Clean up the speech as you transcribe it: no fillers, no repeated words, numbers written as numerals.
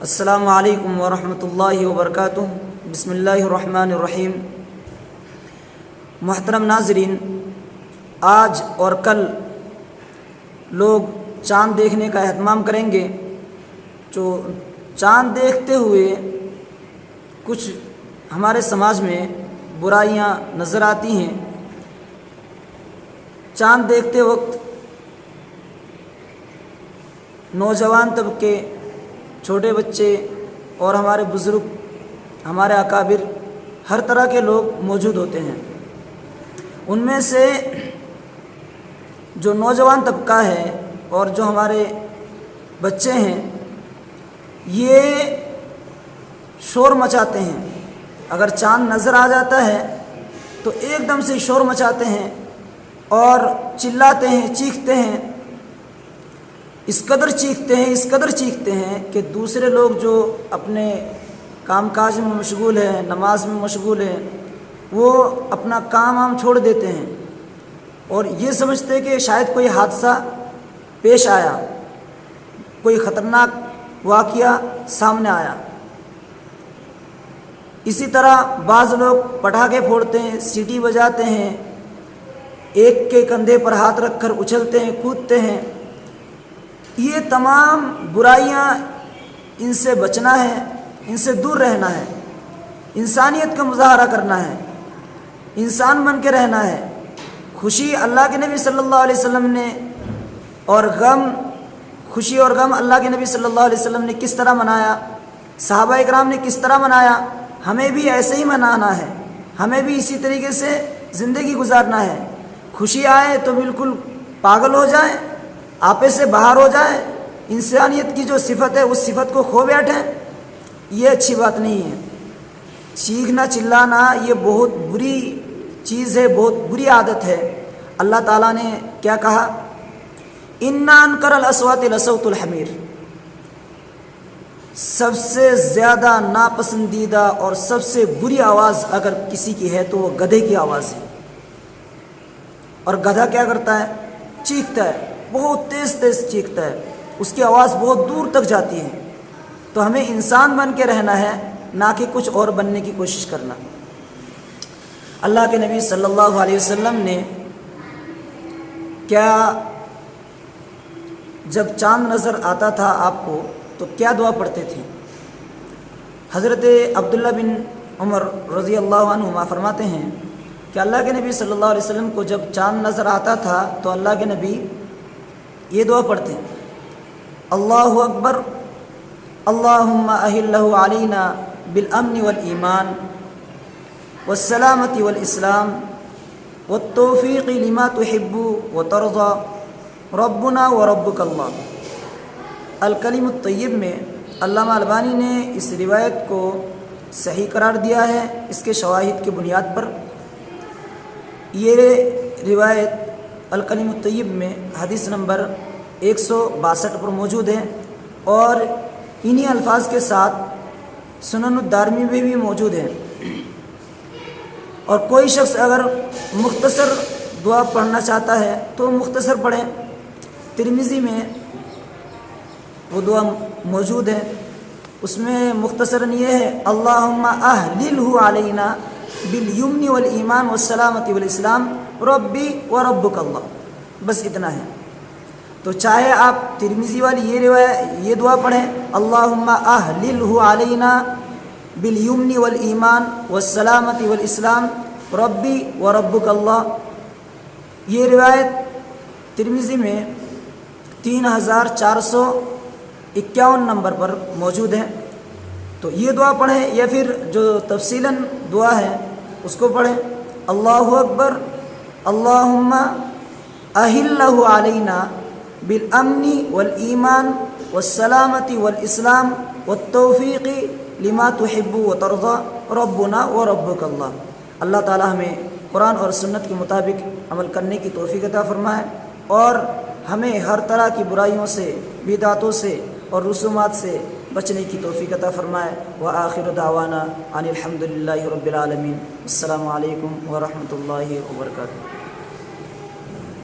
السلام علیکم ورحمۃ اللہ وبرکاتہ۔ بسم اللہ الرحمن الرحیم۔ محترم ناظرین، آج اور کل لوگ چاند دیکھنے کا اہتمام کریں گے۔ جو چاند دیکھتے ہوئے کچھ ہمارے سماج میں برائیاں نظر آتی ہیں۔ چاند دیکھتے وقت نوجوان طبقے، چھوٹے بچے اور ہمارے بزرگ، ہمارے اکابر، ہر طرح کے لوگ موجود ہوتے ہیں۔ ان میں سے جو نوجوان طبقہ ہے اور جو ہمارے بچے ہیں، یہ شور مچاتے ہیں۔ اگر چاند نظر آ جاتا ہے تو ایک دم سے شور مچاتے ہیں اور چلاتے ہیں، چیختے ہیں، اس قدر چیختے ہیں کہ دوسرے لوگ جو اپنے کام کاج میں مشغول ہیں، نماز میں مشغول ہیں، وہ اپنا کام چھوڑ دیتے ہیں اور یہ سمجھتے ہیں کہ شاید کوئی حادثہ پیش آیا، کوئی خطرناک واقعہ سامنے آیا۔ اسی طرح بعض لوگ پٹاخے پھوڑتے ہیں، سیٹی بجاتے ہیں، ایک کے کندھے پر ہاتھ رکھ کر اچھلتے ہیں، کودتے ہیں۔ یہ تمام برائیاں، ان سے بچنا ہے، ان سے دور رہنا ہے، انسانیت کا مظاہرہ کرنا ہے، انسان بن کے رہنا ہے۔ خوشی اللہ کے نبی صلی اللہ علیہ وسلم نے اور خوشی اور غم اللہ کے نبی صلی اللہ علیہ وسلم نے کس طرح منایا، صحابہ اکرام نے کس طرح منایا، ہمیں بھی ایسے ہی منانا ہے، ہمیں بھی اسی طریقے سے زندگی گزارنا ہے۔ خوشی آئے تو بالکل پاگل ہو جائیں، آپے سے باہر ہو جائیں، انسانیت کی جو صفت ہے اس صفت کو کھو بیٹھیں، یہ اچھی بات نہیں ہے۔ چیخنا چلانا یہ بہت بری چیز ہے، بہت بری عادت ہے۔ اللہ تعالیٰ نے کیا کہا؟ اِنَّا أَنكَرَ الْأَصْوَاتِ لَصَوْتُ الْحَمِيرِ۔ سب سے زیادہ ناپسندیدہ اور سب سے بری آواز اگر کسی کی ہے تو وہ گدھے کی آواز ہے۔ اور گدھا کیا کرتا ہے؟ چیختا ہے، بہت تیز چیختا ہے، اس کی آواز بہت دور تک جاتی ہے۔ تو ہمیں انسان بن کے رہنا ہے، نہ کہ کچھ اور بننے کی کوشش کرنا۔ اللہ کے نبی صلی اللہ علیہ وسلم نے کیا جب چاند نظر آتا تھا آپ کو تو کیا دعا پڑھتے تھے؟ حضرت عبداللہ بن عمر رضی اللہ عنہما فرماتے ہیں کہ اللہ کے نبی صلی اللہ علیہ وسلم کو جب چاند نظر آتا تھا تو اللہ کے نبی یہ دعا پڑھتے ہیں: اللہ اکبر، اللہم اہلہ علینا بالامن والایمان والسلامۃ والاسلام والتوفیق لما تحب وترضى ربنا وربک اللہ۔ الکلم الطیب میں علامہ البانی نے اس روایت کو صحیح قرار دیا ہے اس کے شواہد کی بنیاد پر۔ یہ روایت الکلم الطیب میں حدیث نمبر 162 پر موجود ہے اور انہی الفاظ کے ساتھ سنن الدارمی میں بھی موجود ہے۔ اور کوئی شخص اگر مختصر دعا پڑھنا چاہتا ہے تو مختصر پڑھیں۔ ترمذی میں وہ دعا موجود ہے، اس میں مختصراً یہ ہے: اللہم اہللہ علینا بالیمن والایمان والسلامۃ والاسلام ربی وربک اللہ۔ بس اتنا ہے۔ تو چاہے آپ ترمذی والی یہ دعا پڑھیں: اللہم اہللہ علینا بالیمن والایمان والسلامۃ والاسلام ربی وربک اللہ۔ یہ روایت ترمذی میں 3451 نمبر پر موجود ہے۔ تو یہ دعا پڑھیں یا پھر جو تفصیلاً دعا ہے اس کو پڑھیں: اللہ اکبر، اللہم اہلہ علینا بالامن والایمان والسلامۃ والاسلام والتوفیق لما تحب وترضى ربنا وربک اللہ۔ اللہ تعالی ہمیں قرآن اور سنت کے مطابق عمل کرنے کی توفیق عطا فرمائے اور ہمیں ہر طرح کی برائیوں سے، بدعتوں سے اور رسومات سے بچنے کی توفیق عطا فرمائے۔ وآخر دعوانا ان الحمد للہ رب العالمین۔ السلام علیکم ورحمۃ اللہ وبرکاتہ۔